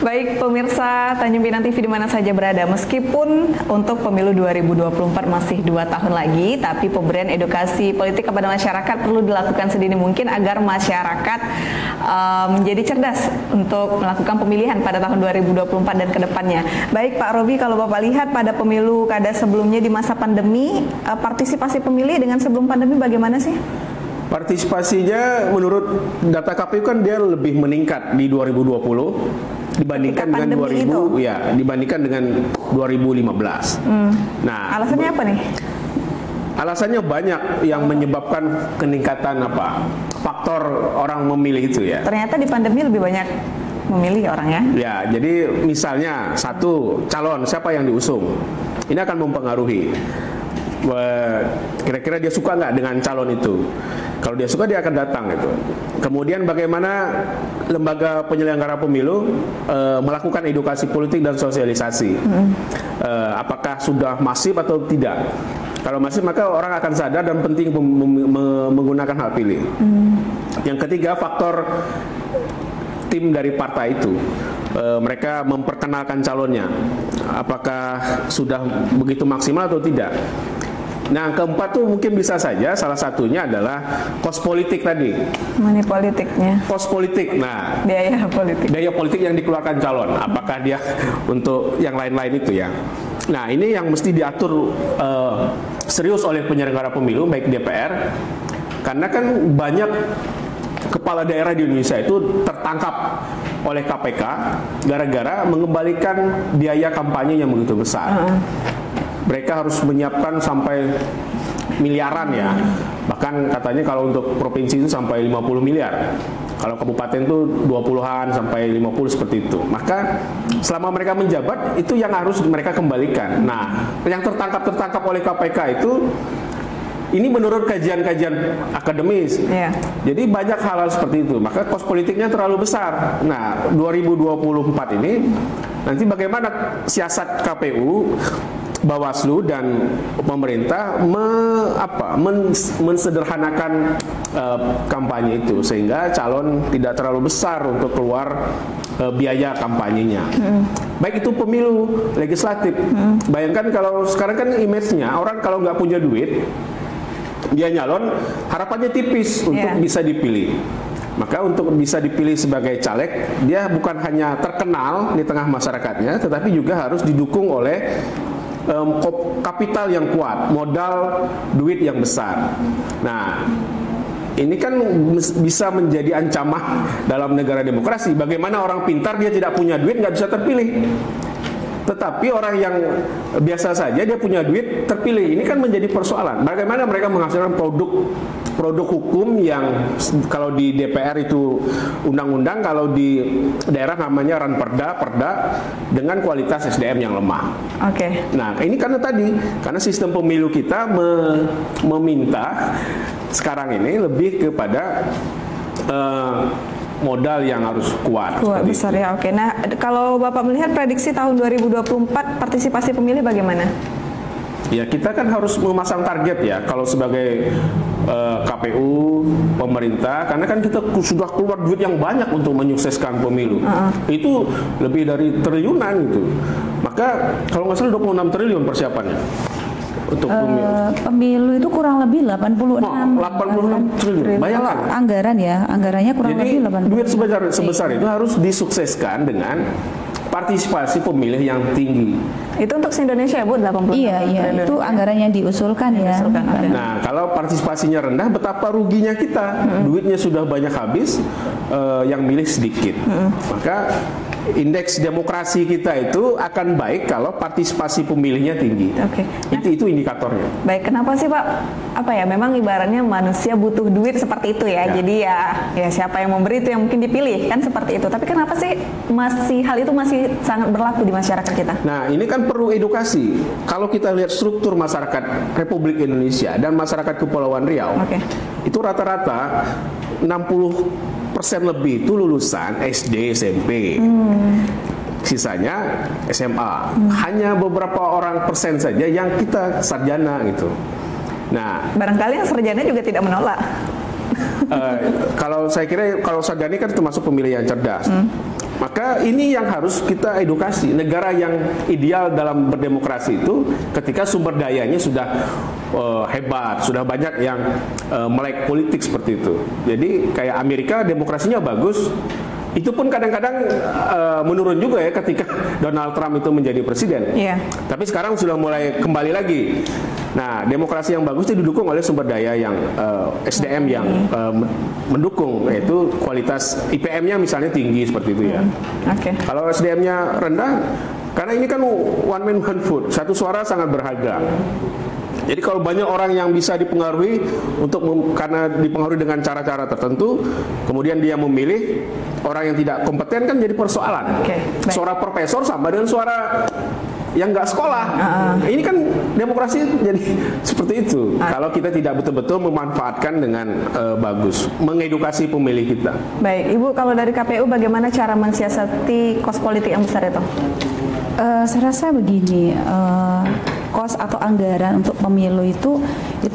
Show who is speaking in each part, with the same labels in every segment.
Speaker 1: Baik pemirsa Tanjung Pinang TV di mana saja berada, meskipun untuk pemilu 2024 masih 2 tahun lagi, tapi pemberian edukasi politik kepada masyarakat perlu dilakukan sedini mungkin agar masyarakat menjadi cerdas untuk melakukan pemilihan pada tahun 2024 dan kedepannya. Baik Pak Robi, kalau Bapak lihat pada pemilu kada sebelumnya di masa pandemi, partisipasi pemilih dengan sebelum pandemi bagaimana sih?
Speaker 2: Partisipasinya menurut data KPU kan dia lebih meningkat di 2020 dibandingkan dengan 2000 itu? Ya, dibandingkan dengan 2015. Nah,
Speaker 1: alasannya apa nih?
Speaker 2: Alasannya banyak yang menyebabkan peningkatan faktor orang memilih itu ya.
Speaker 1: Ternyata di pandemi lebih banyak memilih orang ya.
Speaker 2: Ya, jadi misalnya satu calon siapa yang diusung, ini akan mempengaruhi. Kira-kira dia suka nggak dengan calon itu. Kalau dia suka, dia akan datang gitu. Kemudian bagaimana lembaga penyelenggara pemilu melakukan edukasi politik dan sosialisasi. Apakah sudah masif atau tidak? Kalau masif, maka orang akan sadar dan penting menggunakan hak pilih. Yang ketiga, faktor tim dari partai itu. Mereka memperkenalkan calonnya. Apakah sudah begitu maksimal atau tidak? Nah, keempat tuh mungkin bisa saja salah satunya adalah kos politik tadi.
Speaker 1: Money politiknya.
Speaker 2: Kos politik. Nah,
Speaker 1: biaya politik.
Speaker 2: Biaya politik yang dikeluarkan calon. Apakah dia untuk yang lain-lain itu ya? Nah, ini yang mesti diatur serius oleh penyelenggara pemilu, baik DPR. Karena kan banyak kepala daerah di Indonesia itu tertangkap oleh KPK gara-gara mengembalikan biaya kampanye yang begitu besar. Mereka harus menyiapkan sampai miliaran ya. Bahkan katanya kalau untuk provinsi itu sampai 50 miliar. Kalau kabupaten itu 20-an sampai 50 seperti itu. Maka selama mereka menjabat itu yang harus mereka kembalikan. Nah, yang tertangkap oleh KPK itu ini menurut kajian-kajian akademis. Jadi banyak hal-hal seperti itu. Maka kos politiknya terlalu besar. Nah, 2024 ini nanti bagaimana siasat KPU, Bawaslu dan pemerintah mensederhanakan kampanye itu sehingga calon tidak terlalu besar untuk keluar biaya kampanyenya. Baik itu pemilu legislatif. Bayangkan kalau sekarang kan image-nya orang kalau nggak punya duit, dia nyalon harapannya tipis untuk bisa dipilih. Maka untuk bisa dipilih sebagai caleg, dia bukan hanya terkenal di tengah masyarakatnya, tetapi juga harus didukung oleh kapital yang kuat, modal duit yang besar. Nah, ini kan bisa menjadi ancaman dalam negara demokrasi. Bagaimana orang pintar dia tidak punya duit nggak bisa terpilih. Tetapi orang yang biasa saja dia punya duit terpilih. Ini kan menjadi persoalan. Bagaimana mereka menghasilkan produk hukum yang kalau di DPR itu undang-undang, kalau di daerah namanya perda dengan kualitas SDM yang lemah. Nah, ini karena sistem pemilu kita meminta sekarang ini lebih kepada modal yang harus kuat
Speaker 1: besar ya. Nah, kalau Bapak melihat prediksi tahun 2024 partisipasi pemilih bagaimana?
Speaker 2: Ya, kita kan harus memasang target ya kalau sebagai KPU, pemerintah, karena kan kita sudah keluar duit yang banyak untuk menyukseskan pemilu. Itu lebih dari triliunan gitu. Maka kalau nggak salah 26 triliun persiapannya. Untuk
Speaker 3: pemilu itu kurang lebih 86
Speaker 2: triliun. Bayangkan.
Speaker 3: Anggarannya kurang
Speaker 2: jadi,
Speaker 3: lebih 86.
Speaker 2: Duit sebesar itu harus disukseskan dengan partisipasi pemilih yang tinggi.
Speaker 1: Itu untuk se-Indonesia ya Bu, 86.
Speaker 3: Iya, itu anggarannya diusulkan ya.
Speaker 2: Nah, kalau partisipasinya rendah, betapa ruginya kita. Duitnya sudah banyak habis, yang milih sedikit. Maka indeks demokrasi kita itu akan baik kalau partisipasi pemilihnya tinggi. Itu indikatornya.
Speaker 1: Baik, kenapa sih Pak? Memang ibaratnya manusia butuh duit seperti itu ya. Jadi ya siapa yang memberi itu yang mungkin dipilih kan seperti itu. Tapi kenapa sih hal itu masih sangat berlaku di masyarakat kita?
Speaker 2: Nah, ini kan perlu edukasi. Kalau kita lihat struktur masyarakat Republik Indonesia dan masyarakat Kepulauan Riau, itu rata-rata 60% lebih itu lulusan SD, SMP. Sisanya SMA. Hanya beberapa orang persen saja yang kita sarjana gitu. Nah,
Speaker 1: barangkali yang sarjana juga tidak menolak.
Speaker 2: Kalau saya kira kalau sarjana kan termasuk pemilih yang cerdas. Maka ini yang harus kita edukasi. Negara yang ideal dalam berdemokrasi itu ketika sumber dayanya sudah hebat, sudah banyak yang melek politik seperti itu. Jadi kayak Amerika demokrasinya bagus, itu pun kadang-kadang menurun juga ya ketika Donald Trump itu menjadi presiden.
Speaker 1: Iya.
Speaker 2: Tapi sekarang sudah mulai kembali lagi. Nah, demokrasi yang bagus itu didukung oleh sumber daya yang SDM yang mendukung, yaitu kualitas IPM-nya misalnya tinggi seperti itu ya.
Speaker 1: Oke.
Speaker 2: Kalau SDM-nya rendah, karena ini kan one man one vote, satu suara sangat berharga. Jadi kalau banyak orang yang bisa dipengaruhi karena dipengaruhi dengan cara-cara tertentu, kemudian dia memilih orang yang tidak kompeten, kan jadi persoalan. Suara profesor sama dengan suara yang nggak sekolah. Ini kan demokrasi jadi seperti itu. Kalau kita tidak betul-betul memanfaatkan dengan bagus, mengedukasi pemilih kita.
Speaker 1: Baik, Ibu, kalau dari KPU bagaimana cara mensiasati kos politik yang besar itu?
Speaker 3: Saya rasa begini, kos atau anggaran untuk pemilu itu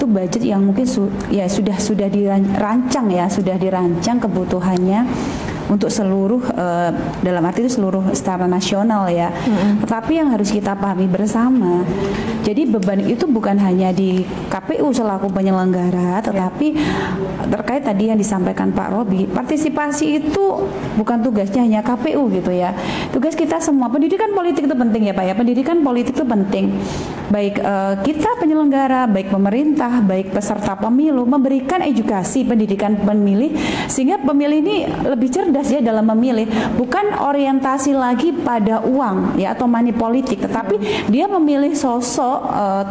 Speaker 3: budget yang mungkin sudah dirancang ya, sudah dirancang kebutuhannya untuk seluruh dalam arti itu seluruh secara nasional ya. Tetapi yang harus kita pahami bersama, jadi beban itu bukan hanya di KPU selaku penyelenggara, tetapi terkait tadi yang disampaikan Pak Robi, partisipasi itu bukan tugasnya hanya KPU gitu ya. Tugas kita semua, pendidikan politik itu penting ya Pak ya. Pendidikan politik itu penting. Baik kita penyelenggara, baik pemerintah, baik peserta pemilu memberikan edukasi pendidikan pemilih sehingga pemilih ini lebih cerdas ya dalam memilih, bukan orientasi lagi pada uang ya atau money politik, tetapi dia memilih sosok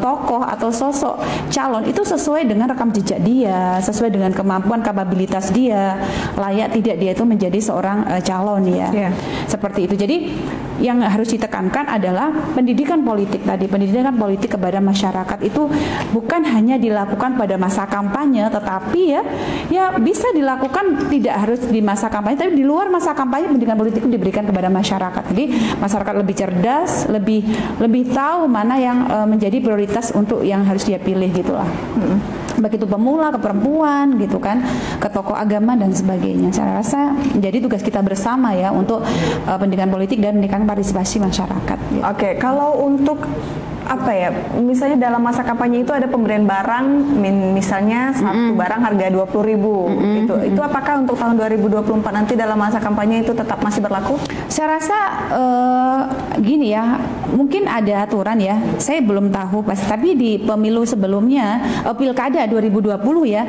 Speaker 3: tokoh atau sosok calon itu sesuai dengan rekam jejak dia, sesuai dengan kemampuan kapabilitas dia, layak tidak dia itu menjadi seorang calon ya. Seperti itu. Jadi yang harus ditekankan adalah pendidikan politik tadi, pendidikan politik kepada masyarakat itu bukan hanya dilakukan pada masa kampanye, tetapi ya bisa dilakukan tidak harus di masa kampanye, tapi di luar masa kampanye pendidikan politik itu diberikan kepada masyarakat. Jadi masyarakat lebih cerdas, lebih tahu mana yang menjadi prioritas untuk yang harus dia pilih gitulah. Baik itu pemula, ke perempuan gitu kan, ke tokoh agama dan sebagainya. Saya rasa menjadi tugas kita bersama ya untuk pendidikan politik dan pendidikan partisipasi masyarakat. Gitu.
Speaker 1: Oke, kalau untuk apa ya, misalnya dalam masa kampanye itu ada pemberian barang, misalnya satu barang harga 20.000 itu apakah untuk tahun 2024 nanti dalam masa kampanye itu tetap masih berlaku?
Speaker 3: Saya rasa gini ya, mungkin ada aturan ya, saya belum tahu pasti, tapi di pemilu sebelumnya Pilkada 2020 ya,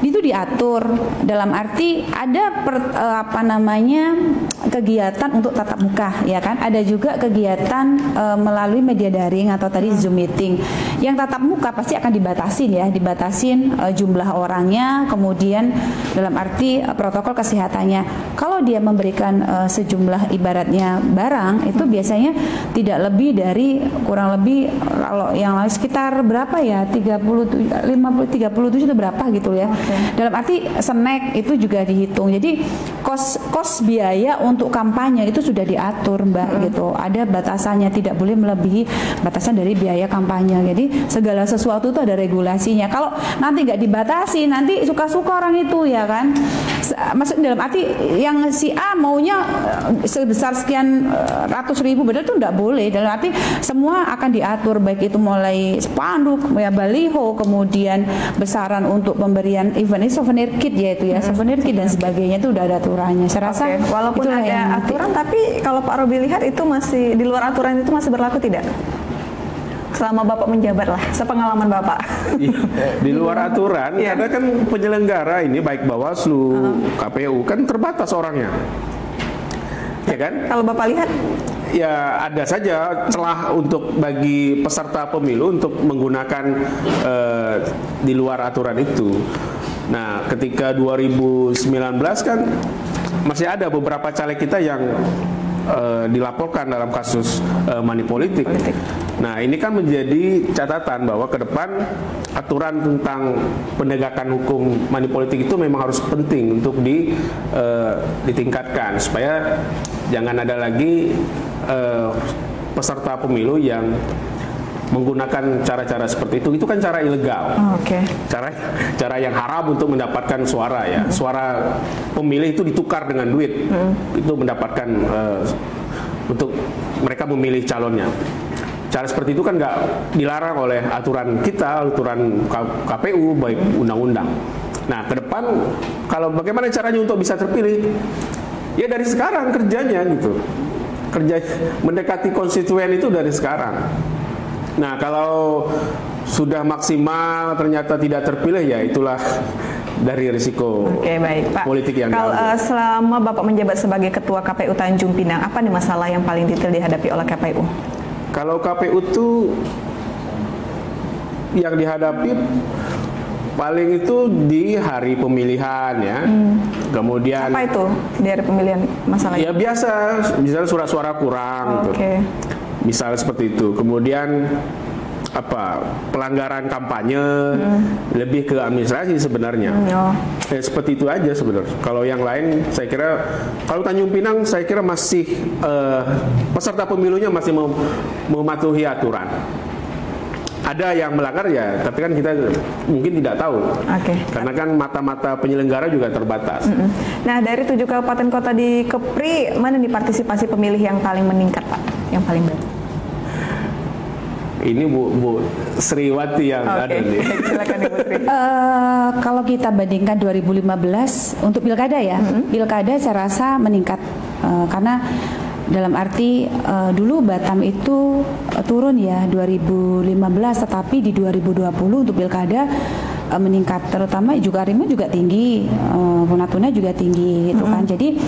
Speaker 3: itu diatur dalam arti ada kegiatan untuk tatap muka ya kan, ada juga kegiatan melalui media daring atau tadi Zoom meeting. Yang tatap muka pasti akan dibatasin jumlah orangnya, kemudian dalam arti protokol kesehatannya. Kalau dia memberikan sejumlah ibaratnya barang itu biasanya tidak lebih dari kurang lebih, kalau yang sekitar berapa ya, 37 itu berapa gitu ya. Dalam arti snack itu juga dihitung. Jadi kos biaya untuk kampanye itu sudah diatur Mbak gitu. Ada batasannya, tidak boleh melebihi batasan dari biaya kampanye. Jadi segala sesuatu itu ada regulasinya. Kalau nanti nggak dibatasi, nanti suka-suka orang itu ya kan. Maksud dalam arti yang si A maunya sebesar sekian ratus ribu, padahal itu nggak boleh. Dalam arti semua akan diatur, baik itu mulai spanduk, ya baliho, kemudian besaran untuk pemberian event souvenir kit yaitu ya, souvenir kit dan sebagainya itu udah ada aturannya. Saya rasa
Speaker 1: walaupun ada aturan, tapi kalau Pak Robi lihat itu masih di luar aturan, itu masih berlaku tidak? Selama Bapak menjabat lah, sepengalaman Bapak.
Speaker 2: Di luar aturan, karena kan penyelenggara ini baik Bawaslu, KPU kan terbatas orangnya, ya kan? Kalau Bapak lihat, ya ada saja celah untuk bagi peserta pemilu untuk menggunakan di luar aturan itu. Nah, ketika 2019 kan masih ada beberapa caleg kita yang dilaporkan dalam kasus money politik. Nah, ini kan menjadi catatan bahwa ke depan aturan tentang penegakan hukum money politik itu memang harus penting untuk ditingkatkan supaya jangan ada lagi peserta pemilu yang menggunakan cara-cara seperti itu kan cara ilegal. Cara yang haram untuk mendapatkan suara ya. Suara pemilih itu ditukar dengan duit. Itu mendapatkan untuk mereka memilih calonnya. Cara seperti itu kan nggak dilarang oleh aturan kita, aturan KPU, baik undang-undang. Nah, ke depan kalau bagaimana caranya untuk bisa terpilih? Ya dari sekarang kerjanya gitu. Kerja mendekati konstituen itu dari sekarang. Nah, kalau sudah maksimal ternyata tidak terpilih, ya itulah dari risiko
Speaker 1: baik, Pak.
Speaker 2: Politik yang
Speaker 1: kalau selama Bapak menjabat sebagai Ketua KPU Tanjung Pinang, apa nih masalah yang paling detail dihadapi oleh KPU?
Speaker 2: Kalau KPU tuh yang dihadapi paling itu di hari pemilihan ya. Kemudian
Speaker 1: apa itu di hari pemilihan masalahnya?
Speaker 2: Ya biasa, misalnya surat suara kurang gitu. Misal seperti itu. Kemudian pelanggaran kampanye, lebih ke administrasi sebenarnya. Seperti itu aja sebenarnya. Kalau yang lain saya kira, kalau Tanjung Pinang saya kira masih peserta pemilunya masih mematuhi aturan. Ada yang melanggar ya, tapi kan kita mungkin tidak tahu. Karena kan mata-mata penyelenggara juga terbatas.
Speaker 1: Nah, dari 7 kabupaten kota di Kepri, mana nih partisipasi pemilih yang paling meningkat, Pak? Yang paling baik?
Speaker 2: Ini Bu Sriwati yang ada nih.
Speaker 1: Silakan Ibu Sri.
Speaker 3: Kalau kita bandingkan 2015 untuk pilkada ya, pilkada saya rasa meningkat karena dalam arti dulu Batam itu turun ya 2015, tetapi di 2020 untuk pilkada meningkat, terutama juga Rimo juga tinggi, Natuna juga tinggi gitu kan. Jadi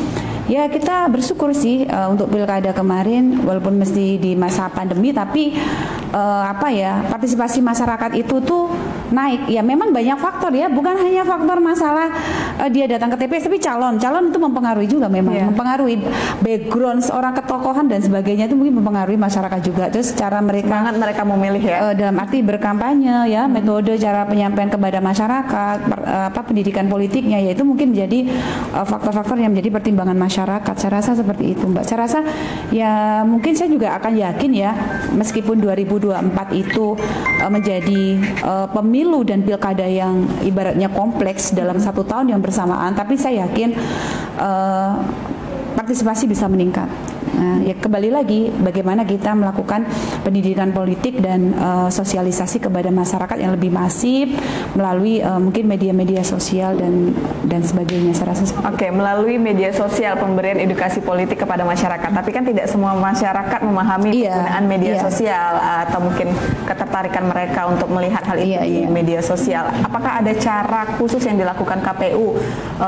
Speaker 3: ya kita bersyukur sih untuk pilkada kemarin, walaupun mesti di masa pandemi, tapi partisipasi masyarakat itu tuh naik. Ya memang banyak faktor ya, bukan hanya faktor masalah dia datang ke TPS, tapi calon itu mempengaruhi juga memang, mempengaruhi background seorang ketokohan dan sebagainya, itu mungkin mempengaruhi masyarakat juga. Terus cara mereka
Speaker 1: memilih ya,
Speaker 3: dalam arti berkampanye ya, metode cara penyampaian kepada masyarakat, pendidikan politiknya, ya itu mungkin jadi faktor-faktor yang menjadi pertimbangan masyarakat. Saya rasa seperti itu, Mbak. Saya rasa ya mungkin saya juga akan yakin ya, meskipun 2024 itu menjadi pemilu dan pilkada yang ibaratnya kompleks dalam 1 tahun yang bersamaan, tapi saya yakin partisipasi bisa meningkat. Nah, ya kembali lagi bagaimana kita melakukan pendidikan politik dan sosialisasi kepada masyarakat yang lebih masif melalui mungkin media-media sosial dan sebagainya. Saya rasa
Speaker 1: melalui media sosial, pemberian edukasi politik kepada masyarakat. Tapi kan tidak semua masyarakat memahami penggunaan media sosial atau mungkin ketertarikan mereka untuk melihat hal itu di media sosial. Apakah ada cara khusus yang dilakukan KPU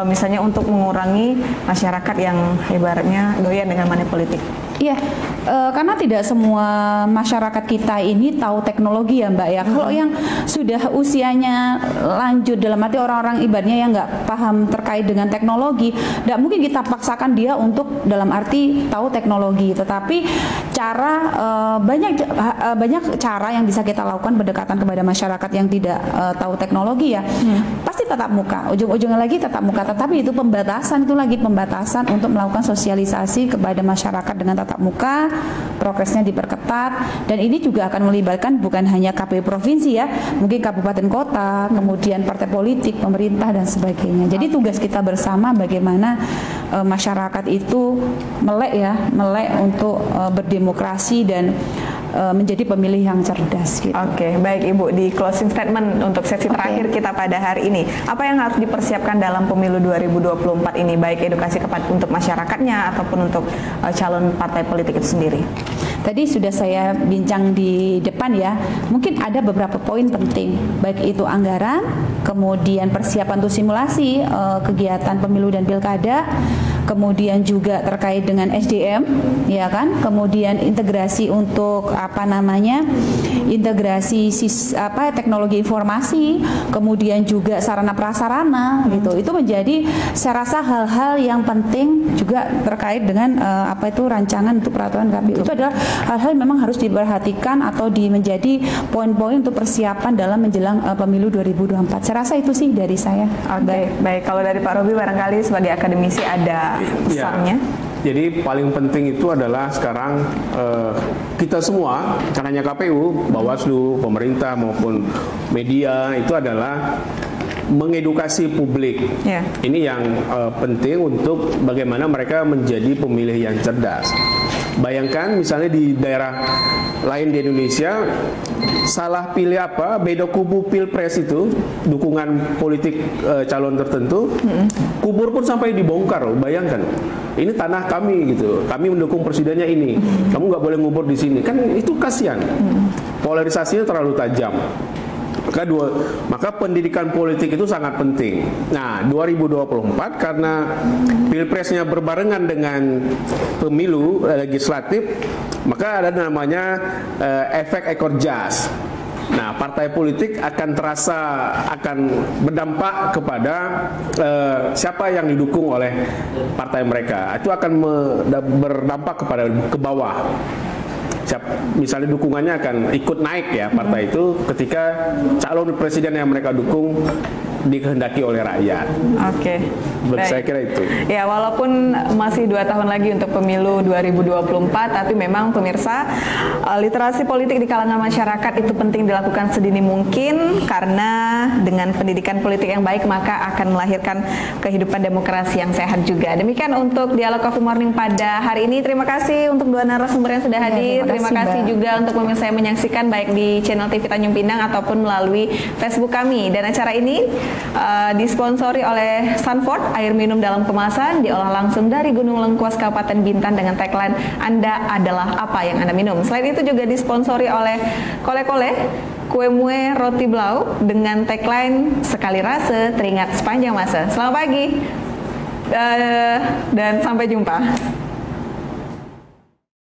Speaker 1: misalnya untuk mengurangi masyarakat yang ibaratnya doyan dengan money politik?
Speaker 3: Iya, karena tidak semua masyarakat kita ini tahu teknologi ya Mbak ya. Kalau yang sudah usianya lanjut, dalam arti orang-orang ibaratnya yang nggak paham terkait dengan teknologi, tidak mungkin kita paksakan dia untuk dalam arti tahu teknologi. Tetapi banyak cara yang bisa kita lakukan pendekatan kepada masyarakat yang tidak tahu teknologi ya. Pasti tatap muka, ujung-ujungnya lagi tatap muka. Tetapi itu pembatasan untuk melakukan sosialisasi kepada masyarakat dengan tatap muka, progresnya diperketat, dan ini juga akan melibatkan bukan hanya KPU provinsi ya, mungkin kabupaten kota, kemudian partai politik, pemerintah dan sebagainya. Jadi tugas kita bersama bagaimana masyarakat itu melek untuk berdemokrasi dan menjadi pemilih yang cerdas gitu.
Speaker 1: Baik Ibu, di closing statement untuk sesi terakhir kita pada hari ini, apa yang harus dipersiapkan dalam pemilu 2024 ini, baik edukasi untuk masyarakatnya ataupun untuk calon partai politik itu sendiri?
Speaker 3: Tadi sudah saya bincang di depan ya, mungkin ada beberapa poin penting, baik itu anggaran, kemudian persiapan untuk simulasi kegiatan pemilu dan pilkada, kemudian juga terkait dengan SDM, ya kan, kemudian integrasi untuk integrasi teknologi informasi, kemudian juga sarana prasarana gitu. Itu menjadi saya rasa hal-hal yang penting juga terkait dengan rancangan untuk peraturan KPU. Itu adalah hal-hal yang memang harus diperhatikan atau menjadi poin-poin untuk persiapan dalam menjelang pemilu 2024. Saya rasa itu sih dari saya.
Speaker 1: Baik. Kalau dari Pak Robi barangkali sebagai akademisi ada pesannya.
Speaker 2: Jadi paling penting itu adalah sekarang kita semua, bukan hanya KPU, Bawaslu, pemerintah maupun media itu adalah mengedukasi publik. Ini yang penting untuk bagaimana mereka menjadi pemilih yang cerdas. Bayangkan misalnya di daerah lain di Indonesia, salah pilih apa, beda kubu pilpres itu, dukungan politik calon tertentu, kubur pun sampai dibongkar. Bayangkan, ini tanah kami gitu, kami mendukung presidennya ini, kamu nggak boleh ngubur di sini, kan itu kasihan. Polarisasinya terlalu tajam. Maka pendidikan politik itu sangat penting. Nah, 2024 karena pilpresnya berbarengan dengan pemilu legislatif, maka ada namanya efek ekor jas. Nah, partai politik akan berdampak kepada siapa yang didukung oleh partai mereka. Itu akan berdampak ke bawah. Misalnya dukungannya akan ikut naik ya partai itu ketika calon presiden yang mereka dukung dikehendaki oleh rakyat.
Speaker 1: Oke.
Speaker 2: Saya kira itu.
Speaker 1: Ya, walaupun masih 2 tahun lagi untuk pemilu 2024, tapi memang pemirsa, literasi politik di kalangan masyarakat itu penting dilakukan sedini mungkin karena dengan pendidikan politik yang baik maka akan melahirkan kehidupan demokrasi yang sehat juga. Demikian untuk Dialog Coffee Morning pada hari ini. Terima kasih untuk dua narasumber yang sudah hadir. Terima kasih juga untuk pemirsa yang menyaksikan baik di channel TV Tanjung Pinang ataupun melalui Facebook kami. Dan acara ini disponsori oleh Sanford, air minum dalam kemasan diolah langsung dari Gunung Lengkuas Kabupaten Bintan dengan tagline Anda adalah apa yang Anda minum. Selain itu juga disponsori oleh Kole-Kole, kue mue roti blau dengan tagline sekali rasa teringat sepanjang masa. Selamat pagi dan sampai jumpa.